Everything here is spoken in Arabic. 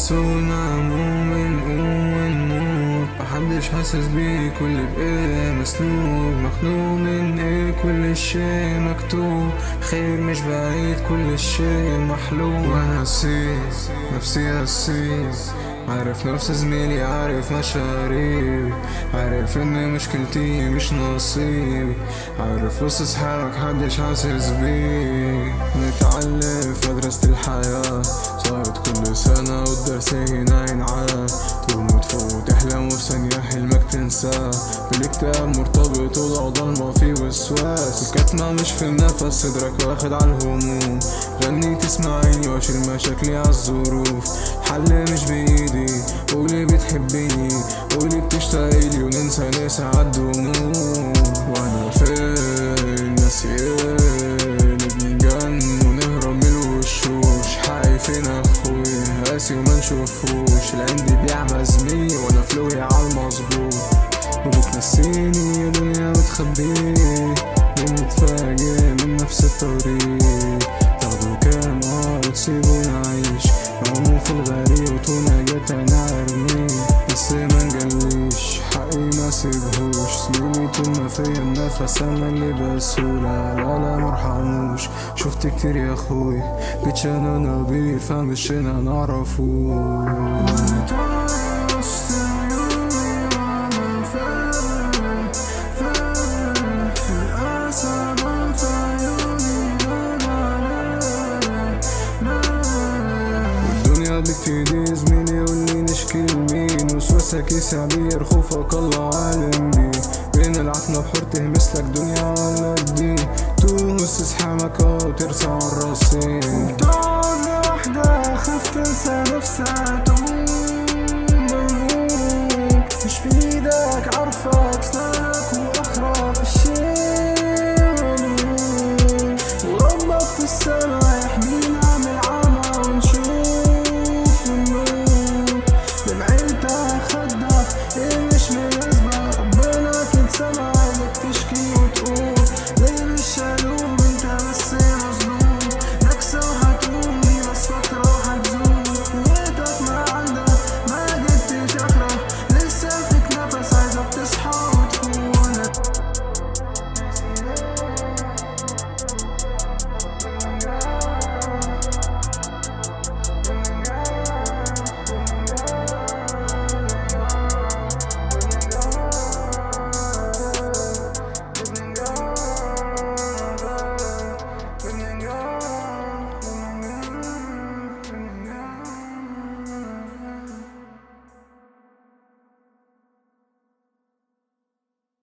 نسونا مؤمن ونموت، محدش حاسس بيه، كل بإيه مسلوب، مخنوق من ايه، كل شيء مكتوب، خير مش بعيد، كل شيء محلول. وانا نفسي أسيس، عارف نفس زميلي، عارف مشاريبي، عارف ان مشكلتي مش نصيبي، عارف وسط اصحابك محدش حاسس بيه. نتعلم في مدرسة الحياة، صارت كل سنة والدرس هنا ينعاد، تموت فوق تحلم وفي ثانية حلمك تنساه، بالاكتئاب مرتبط وضع ضلمة فيه وسواس، الكتمة مش في النفس، صدرك واخد عالهموم، غني تسمعيني واشيل مشاكلي عالظروف، حل مش بإيدي، قولي بتحبيني، قولي بتشتاقيلي، وننسى نسعى الدموع. وانا فين ناسيين بنجن ونهرب من الوشوش، حقي فين اخوي قاسي وما نشوفوش، العندي بيعمى زميلي وانا فلوي عالمظبوط، وبتنسيني يا دنيا وتخبيني، بنتفاجئ من نفس الطريق، تاخدوا كام وتسيبوني اعيش، نعوموا في الغريق وطولنا جت انا ارميه، بس ما نجليش حقي ما سيبهوش، زميلي طول ما فيا النفس انا اللي بسهولة، لا مرحموش، شفت كتير يا اخوي، بيتشانا نبيل فمش هنا نعرفوش. بكتير زميلي يقولي نشكي لمين، وسوسة كيس عبير خوفك الله عالم بيه، بين العتمة بحر تهمسلك دنيا ولا الدين، توس اصحابك وترسى عالرصين، تقعد لوحدك خاف تنسى نفسك.